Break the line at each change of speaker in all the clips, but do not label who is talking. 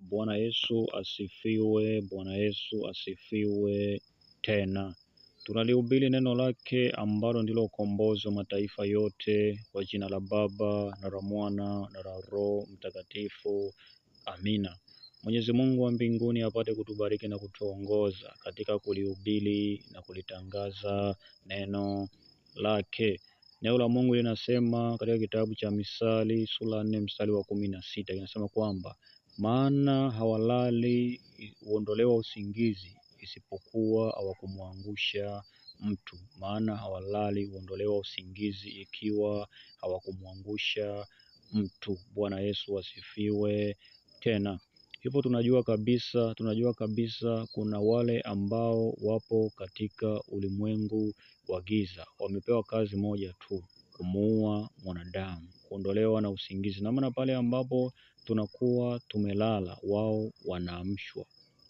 Bwana Yesu asifiwe. Bwana Yesu asifiwe tena. Tunalihubiri neno lake ambalo ndilo ukombozi wa mataifa yote, kwa jina la Baba na la Mwana na la Roho Mtakatifu. Amina. Mwenyezi Mungu wa mbinguni apate kutubariki na kutuongoza katika kulihubiri na kulitangaza neno lake. Neno la Mungu linasema katika kitabu cha Misali sura 4 mstari wa 16, inasema kwamba maana hawalali huondolewa usingizi, isipokuwa hawakumwangusha mtu. Maana hawalali huondolewa usingizi, ikiwa hawakumwangusha mtu. Bwana Yesu asifiwe tena. Hivyo tunajua kabisa kuna wale ambao wapo katika ulimwengu wa giza, wamepewa kazi moja tu, kumuua mwanadamu, kuondolewa na usingizi. Na maana pale ambapo tunakuwa tumelala, wao wanaamshwa,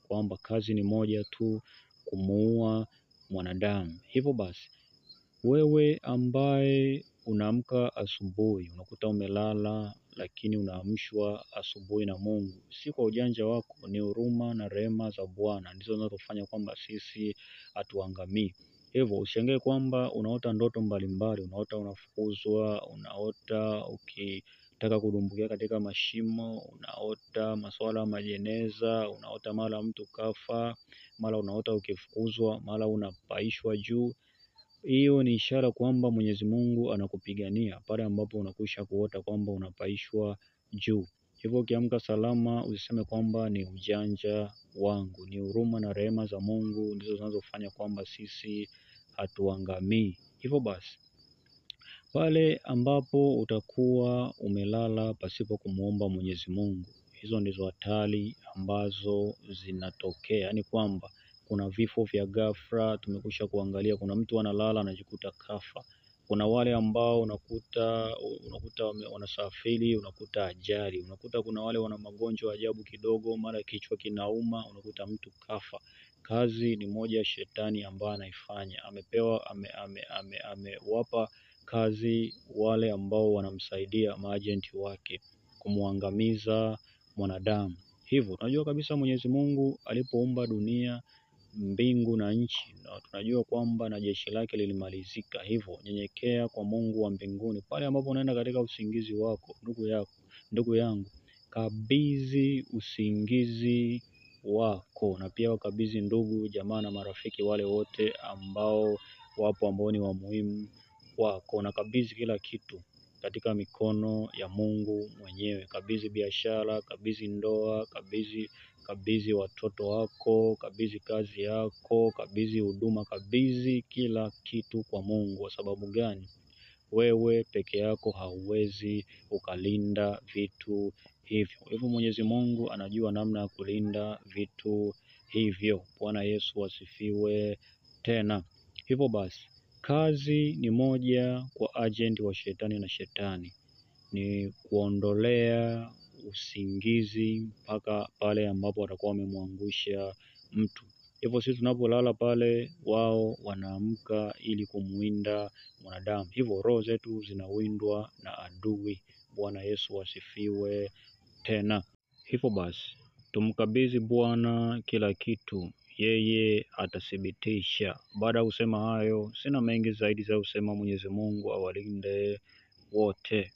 kwamba kazi ni moja tu, kumuua mwanadamu. Hivyo basi, wewe ambaye unaamka asubuhi, unakuta umelala lakini unaamshwa asubuhi na Mungu, si kwa ujanja wako, ni huruma na rehema za Bwana ndizo zinazofanya kwamba sisi hatuangamii. Hivyo ushangae kwamba unaota ndoto mbalimbali, unaota unafukuzwa, unaota ukitaka kudumbukia katika mashimo, unaota masuala majeneza, unaota mara mtu kafa, mara unaota ukifukuzwa, mara unapaishwa juu. Hiyo ni ishara kwamba Mwenyezi Mungu anakupigania pale ambapo unakwisha kuota kwamba unapaishwa juu. Hivyo ukiamka salama, usiseme kwamba ni ujanja wangu, ni huruma na rehema za Mungu ndizo zinazofanya kwamba sisi hatuangamii. Hivyo basi, pale ambapo utakuwa umelala pasipo kumuomba Mwenyezi Mungu, hizo ndizo hatari ambazo zinatokea. Yaani kwamba kuna vifo vya ghafla, tumekwisha kuangalia. Kuna mtu analala anajikuta kafa. Kuna wale ambao unakuta wanasafiri, unakuta ajali. Unakuta kuna wale wana magonjwa ajabu kidogo, mara kichwa kinauma, unakuta mtu kafa. Kazi ni moja ya shetani ambayo anaifanya. Amewapa kazi wale ambao wanamsaidia maajenti wake kumwangamiza mwanadamu. Hivyo tunajua kabisa Mwenyezi Mungu alipoumba dunia, mbingu na nchi, na tunajua kwamba na jeshi lake lilimalizika. Hivyo nyenyekea kwa Mungu wa mbinguni pale ambapo unaenda katika usingizi wako. Ndugu yangu, kabidhi usingizi wako, na pia wakabidhi ndugu jamaa na marafiki wale wote ambao wapo, ambao ni wa muhimu wako, na kabidhi kila kitu katika mikono ya Mungu mwenyewe. Kabidhi biashara, kabidhi ndoa, kabidhi watoto wako, kabidhi kazi yako, kabidhi huduma, kabidhi kila kitu kwa Mungu. Kwa sababu gani? Wewe peke yako hauwezi ukalinda vitu hivyo. Hivyo Mwenyezi Mungu anajua namna ya kulinda vitu hivyo. Bwana Yesu asifiwe tena. Hivyo basi, kazi ni moja kwa agent wa shetani, na shetani ni kuondolea usingizi mpaka pale ambapo watakuwa wamemwangusha mtu. Hivyo sisi tunapolala pale, wao wanaamka ili kumwinda mwanadamu. Hivyo roho zetu zinawindwa na adui. Bwana Yesu asifiwe tena. Hivyo basi, tumkabidhi Bwana kila kitu, yeye atathibitisha. Baada ya kusema hayo, sina mengi zaidi za kusema. Mwenyezi Mungu awalinde wote.